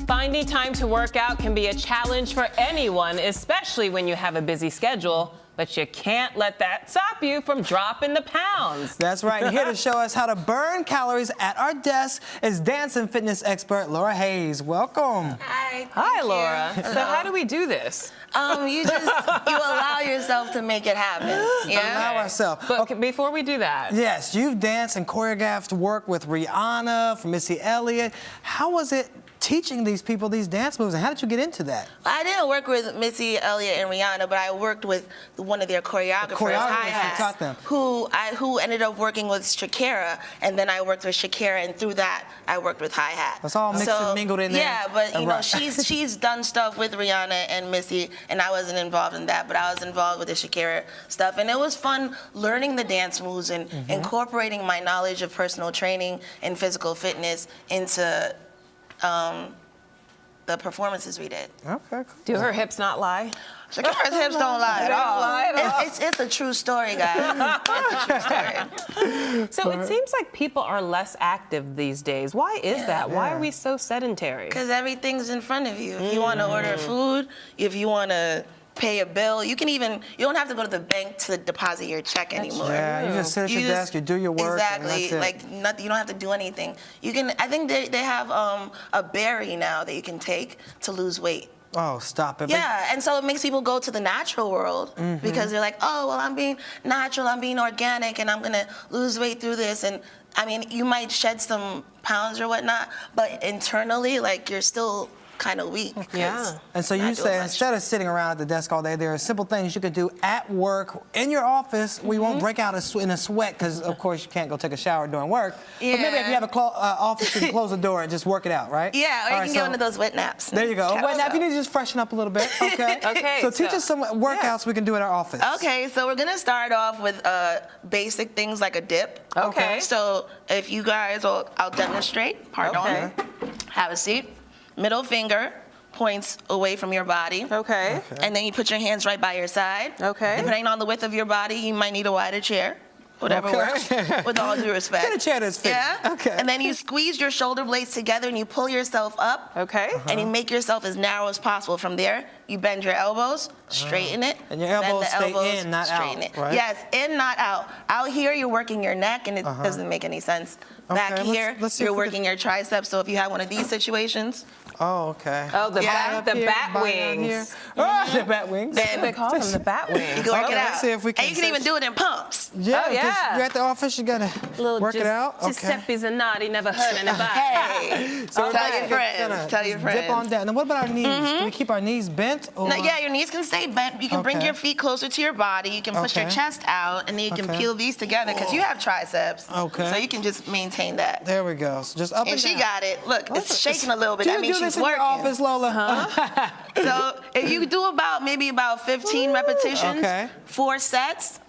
Finding time to work out can be a challenge for anyone, especially when you have a busy schedule. But you can't let that stop you from dropping the pounds. That's right. Here to show us how to burn calories at our desk is dance and fitness expert Laura Hayes. Welcome. Hi. Hi, Laura. So how do we do this? You allow yourself to make it happen. Yeah. Allow ourselves. But okay, before we do that. Yes, you've danced and choreographed work with Rihanna, from Missy Elliott. How was it teaching these people these dance moves, and how did you get into that? I didn't work with Missy Elliott and Rihanna, but I worked with one of their choreographers, Hi-Hats, who taught them. who ended up working with Shakira, and then I worked with Shakira, and through that I worked with Hi-Hat. It's all mixed and mingled in there. Yeah, but you know, she's done stuff with Rihanna and Missy, and I wasn't involved in that, but I was involved with the Shakira stuff, and it was fun learning the dance moves and incorporating my knowledge of personal training and physical fitness into the performances we did. Okay, cool. Do her hips not lie? Shakira's hips don't lie at all. lie at all. It's a true story, guys. It's a true story. So it seems like people are less active these days. Why is that? Why are we so sedentary? Because everything's in front of you. If you want to order food, if you want to pay a bill, you don't have to go to the bank to deposit your check anymore. Yeah, you just sit at your desk, you do your work. Exactly. And that's it. Like you don't have to do anything. You can. I think they have a berry now that you can take to lose weight. Oh, stop it. Yeah, and so it makes people go to the natural world because they're like, oh, well, I'm being natural, I'm being organic, and I'm gonna lose weight through this. And I mean, you might shed some pounds or whatnot, but internally, like, you're still kind of weak. Yeah. And so you say instead of sitting around at the desk all day, there are simple things you can do at work, in your office, where you won't break out in a sweat, because of course you can't go take a shower during work. Yeah. But maybe if you have an office, you can close the door and just work it out, right? Yeah, or you can get one of those wet naps. There you go. Wet nap, you need to just freshen up a little bit, okay? Okay. So teach us some workouts we can do in our office. Okay, so we're gonna start off with basic things like a dip. Okay. So if you guys, I'll demonstrate. Pardon. Have a seat. Middle finger points away from your body. Okay. And then you put your hands right by your side. Okay. Depending on the width of your body, you might need a wider chair. Whatever works, with all due respect. Get a chair that's fit. Yeah. Okay. And then you squeeze your shoulder blades together and you pull yourself up. Okay. And you make yourself as narrow as possible. From there, you bend your elbows, straighten it. And your elbows bend the stay in, not straighten out, it. right? Yes, in, not out. Out here, you're working your neck, and it doesn't make any sense. Back here, let's see you're if we working your triceps. So if you have one of these situations, Oh, okay. Oh, the Yeah. bat wings. The bat wings. then They call them the bat you wings. can work Okay, it out. let's see if we can And you can even do it in pumps. Yeah, Oh, yeah. 'cause you're at the office, you gotta work it out. Giuseppe's a naughty, never heard anybody. Hey, So tell we're your friends. Tell your friends. Dip on down. Now, what about our knees? Do we keep our knees bent? Or? No, yeah, your knees can stay bent. You can bring Okay. your feet closer to your body. You can push your Okay. chest out, and then you can Okay. peel these together because you have triceps. Okay. So you can just maintain that. There we go. So just up and And she down. got it. Look, it's shaking a little bit. Do That you means do she's this in your working. office, Lola? So if you do maybe about 15 repetitions, Okay. 4 sets,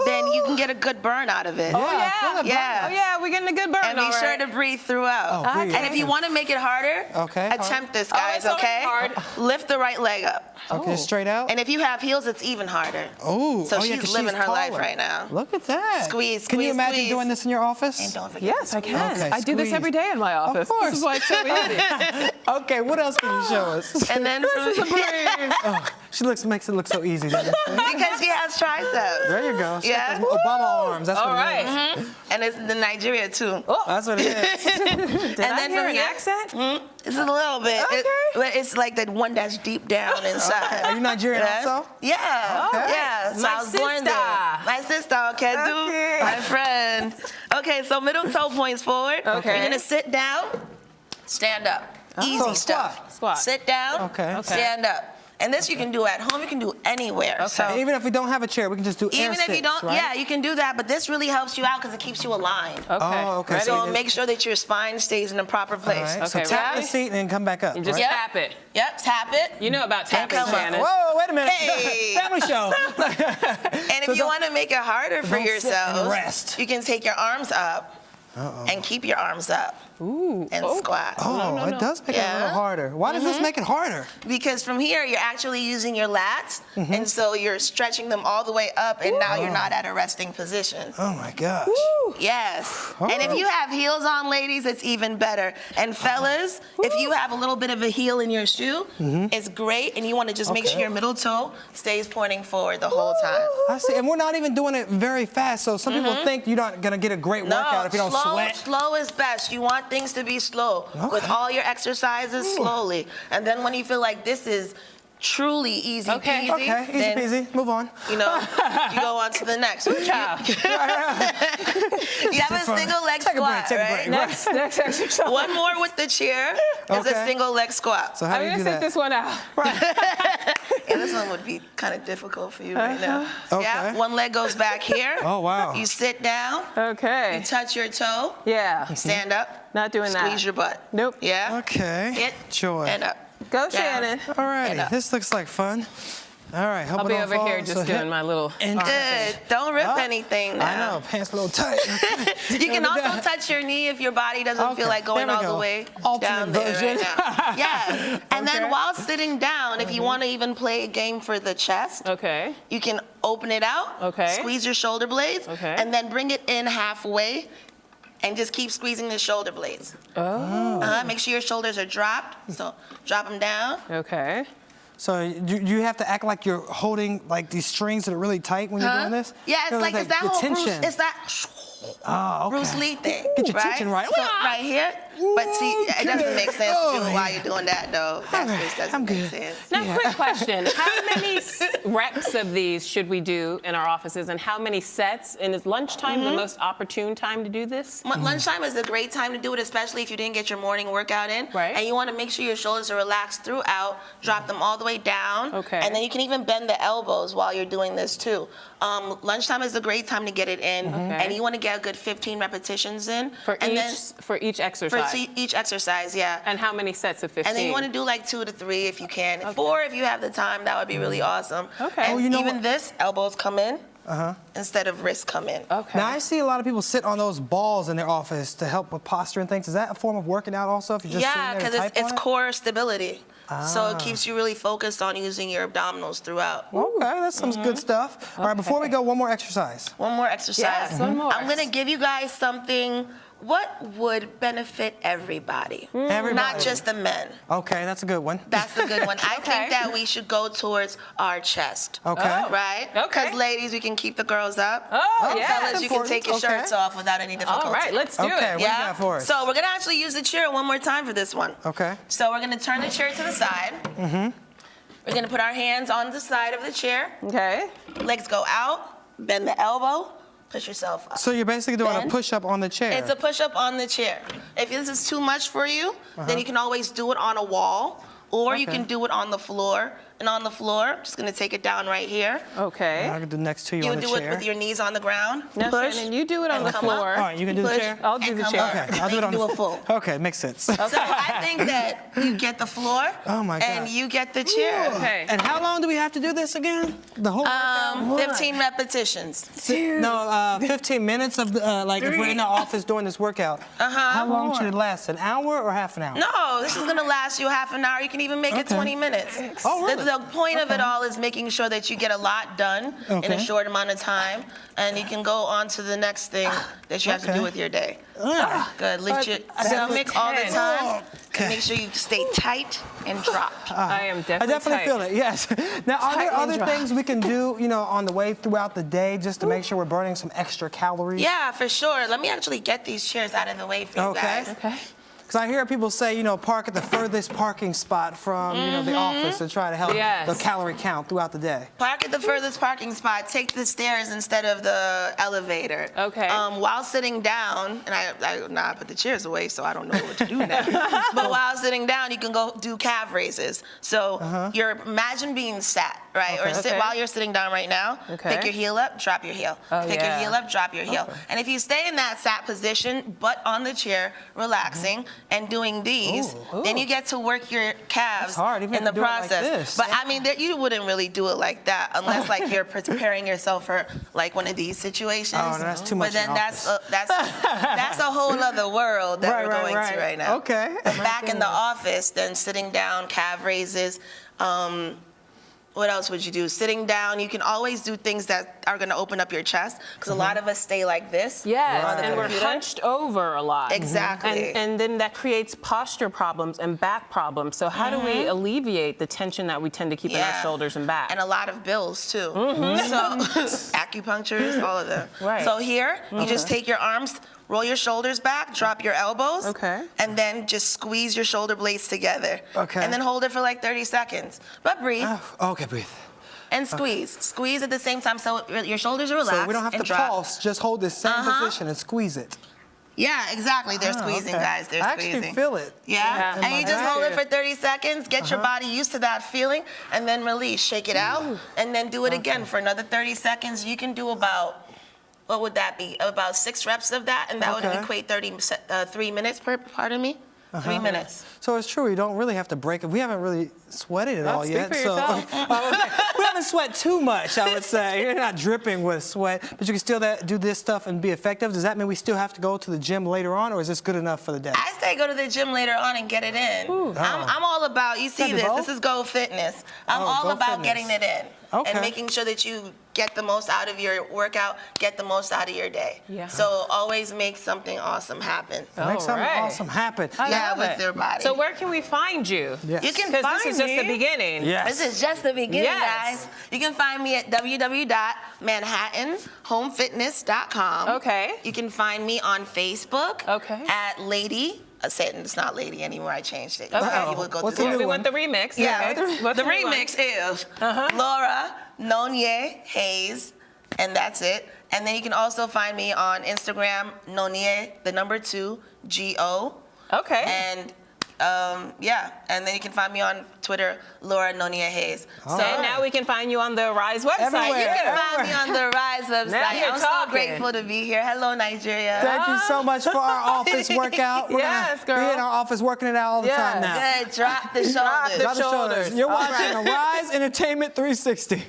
then you can get a good burn out of it. Oh, yeah. feel the burn. Yeah. Oh, yeah, we're getting a good burn. And be all sure right. to breathe throughout. Oh, breathe. And if you want to make it harder, Okay. attempt this, Oh, guys, it's already okay? hard. Lift the right leg up. Okay, straight out. And if you have heels, it's even harder. Oh, So oh, yeah, she's 'cause living her life taller. right now. Look at that. Squeeze, Can you squeeze, imagine squeeze. doing this in your office? And don't forget Yes, I can. Okay, I do this squeeze. every day in my office. course. This is why it's so easy. Okay, what else can you show us? And then She makes it look so easy. Doesn't she? because she has triceps. There you go. She Yeah. got those Obama arms. That's All what right. it is. And it's in Nigeria too. Oh, That's what it is. did and I then hear from an here- accent? It's a little bit. Okay. It's like the one that's deep down inside. Are you Nigerian Yeah. also? Yeah. Okay. Yeah. So My I was born sister. there. My sister, okay, Okay. my friend. Okay, so middle toe points forward. Okay. You're gonna sit down, stand up. Easy So stuff. Squat. Sit down, Okay. Okay. stand up. And this you can do at home, you can do anywhere. Okay. So Even if we don't have a chair, we can just do air even if you sits, don't, right? yeah, you can do that, but this really helps you out because it keeps you aligned. Okay. Oh, okay. Ready? So you- make sure that your spine stays in the proper All place. right. So Okay, tap ready? the seat and then come back up. You just right? tap it. Yep, tap it. You know about tapping, come up. Shannon. Whoa, wait a minute. Hey. Family show. And if you want to make it harder for don't sit and yourself, rest. you can take your arms up and keep your arms up. and squat. Oh, it does make it a little harder. Why does this make it harder? Because from here, you're actually using your lats, and so you're stretching them all the way up, and now you're not at a resting position. Oh my gosh. Yes. And if you have heels on, ladies, it's even better. And fellas, if you have a little bit of a heel in your shoe, it's great, and you want to just make sure your middle toe stays pointing forward the whole time. I see, and we're not even doing it very fast, so some people think you're not gonna get a great workout if you don't sweat. Slow is best. You want things to be slow. With all your exercises, slowly. And then when you feel like this is truly easy peasy, Okay, easy then, peasy. Move on. you know, you go on to the next. Good job. You have a single leg squat, right? Next exercise. One more with the chair is a single leg squat. So how do you I'm do gonna that? take this one out. Yeah, this one would be kind of difficult for you right now. Okay. Yeah, one leg goes back here. Oh, wow. You sit down. Okay. You touch your toe. Yeah. Stand up. Not doing that. Squeeze your butt. Nope. Yeah. Okay. Hit. Joy. And up. Go, Down. Shannon. All righty, And up. this looks like fun. All right, hope I'll it be don't over fall. here just So doing hip my little. and Good. Don't rip anything now. I know, pants a little tight. You can also touch your knee if your body doesn't feel like going there we all go. the way Alternate down there version. right now. Yeah. And Okay. then while sitting down, if you want to even play a game for the chest, Okay. you can open it out, Okay. squeeze your shoulder blades, Okay. and then bring it in halfway and just keep squeezing the shoulder blades. Oh. Make sure your shoulders are dropped. So drop them down. Oh, Okay. So you have to act like you're holding like these strings that are really tight when you're doing this? Yeah, it's like, it's that the whole Bruce, tension. it's that Oh, okay. Bruce Lee thing. Get your right? tension right. So, right here. But see, it doesn't make sense to do Oh, it while you're doing that, though. That Okay, just doesn't I'm make good. sense. Now, quick question. How many reps of these should we do in our offices, and how many sets? And is lunchtime the most opportune time to do this? Lunchtime is a great time to do it, especially if you didn't get your morning workout in. Right. And you want to make sure your shoulders are relaxed throughout. Drop them all the way down. Okay. And then you can even bend the elbows while you're doing this too. Lunchtime is a great time to get it in, and you want to get a good 15 repetitions in. For each exercise? For each exercise, yeah. And how many sets of 15? And then you want to do like 2 to 3 if you can. 4 if you have the time, that would be really awesome. Okay. And Oh, you know even what? this, elbows come in instead of wrists come in. Okay. Now I see a lot of people sit on those balls in their office to help with posture and things. Is that a form of working out also? If you're just Yeah, sitting there because and type it's on it? core stability. So it keeps you really focused on using your abdominals throughout. Okay, that's some good stuff. All right, before we go, one more exercise. One more exercise. Yes, one more. I'm going to give you guys something. What would benefit everybody? Everybody. Not just the men. Okay, that's a good one. That's a good one. I Okay. think that we should go towards our chest. Okay. Oh. Right? Okay. Because ladies, we can keep the girls up. Oh, And yeah, fellas, that's you can take your important. shirts off without any difficulty. All right, let's do Okay, it. what do you got for us? So we're going to actually use the chair one more time for this one. Okay. So we're going to turn the chair to the side. We're going to put our hands on the side of the chair. Okay. Legs go out. Bend the elbow. Push yourself up. So you're basically doing Then- a push-up on the chair. It's a push-up on the chair. If this is too much for you, then you can always do it on a wall, or you Okay. can do it on the floor. And on the floor, just gonna take it down right here. Okay. I can do next to you You on the do chair. it with your knees on the ground. Now, Push. Shannon, you do it on and the come up. floor. All right, you can do the Push chair? I'll do and the come chair. up. Okay, I'll do Then it on you the do a full. Okay, makes sense. So I think that you get the floor. Oh, my And God. you get the chair. Okay. And how long do we have to do this again? The whole workout? 15 repetitions. No, 15 minutes of the, like if we're in the office doing this workout. How long should it last? An hour or half an hour? No, this is gonna last you half an hour. You can even make it Okay. 20 minutes. Oh, really? The point of it all is making sure that you get a lot done in Okay. a short amount of time, and you can go on to the next thing that you have to Okay. do with your day. Yeah. Good. Lift your definitely stomach all the can. time. Okay. And make sure you stay tight and dropped. I am I definitely definitely tight. feel it, yes. Now, are there Tight and other dry. things we can do, you know, on the way throughout the day just to make sure we're burning some extra calories? Yeah, for sure. Let me actually get these chairs out of the way for you Okay. guys. Okay. Because I hear people say, you know, park at the furthest parking spot from, you know, the office to try to help Yes. the calorie count throughout the day. Park at the furthest parking spot. Take the stairs instead of the elevator. Okay. While sitting down, and I put the chairs away, so I don't know what to do now. But while sitting down, you can go do calf raises. So you're imagine being sat. right? Or sit Okay. while you're sitting down right now. Okay. Pick your heel up, drop your heel. Oh, Pick your yeah. heel up, drop your heel. And if you stay in that sat position, butt on the chair, relaxing, and doing these, then you get to work your calves hard, even in the if you do it like process. this. But I mean, you wouldn't really do it like that unless like you're preparing yourself for like one of these situations. Oh, no, that's too much But then in that's office. that's a whole other world that we're going to right now. Okay. But back in the office, then sitting down, calf raises. What else would you do? Sitting down, you can always do things that are going to open up your chest because a lot of us stay like this. Yes, on the and we're computer. hunched over a lot. Exactly. And then that creates posture problems and back problems. So how do we alleviate the tension that we tend to keep in our shoulders and back? And a lot of bills too. So acupuncturists, all of them. Right. So here, you just take your arms, roll your shoulders back, drop your elbows. Okay. And then just squeeze your shoulder blades together. Okay. And then hold it for like 30 seconds. But breathe Okay, breathe. and squeeze. Squeeze at the same time so your shoulders are relaxed. So we don't have and to drop. pulse, just hold this same position and squeeze it. Yeah, exactly. They're squeezing, Okay. guys. They're I squeezing. actually feel it. Yeah, Yeah. and you just hold it Gotcha. for 30 seconds, get your body used to that feeling, and then release. Shake it out, and then do it again for another 30 seconds. You can do about, what would that be? About 6 reps of that, and that would Okay. equate 3 minutes per, pardon me? 3 minutes. So it's true, you don't really have to break it. We haven't really sweated it all speak yet. for So yourself. we haven't sweat too much, I would say. You're not dripping with sweat, but you can still do this stuff and be effective. Does that mean we still have to go to the gym later on, or is this good enough for the day? I say go to the gym later on and get it in. I'm all about, you see Gotta do this, both? this is Go Fitness. I'm Oh, all Go about Fitness. getting it in. Okay. And making sure that you get the most out of your workout, get the most out of your day. Yeah. So always make something awesome happen. Make something Alright. awesome happen. Yeah, love with it. their body. So where can we find you? Yes. You can Because find this is just me. the beginning. Yes. This is just the beginning, Yes. guys. You can find me at www.manhattanhomefitness.com. Okay. You can find me on Facebook. Okay. At Lady. It's not Lady anymore. I changed it. Okay. You would go What's through the it. new We want the remix. Yeah, Okay. What's the new one? remix is Laura Nonye Hayes, and that's it. And then you can also find me on Instagram, Nonye, the number 2, G-O. Okay. And and then you can find me on Twitter, Laura Nonye Hayes. So now we can find you on the Rise website. Everywhere. You can Yeah. find me on the Rise website. Now you're I'm talking. so grateful to be here. Hello, Nigeria. Thank you so much for our office workout. We're Yes, gonna be girl. in our office working it out all the time Yes. now. Good. Drop the shoulders. the Drop the shoulders. shoulders. You're All watching right. Rise Entertainment 360.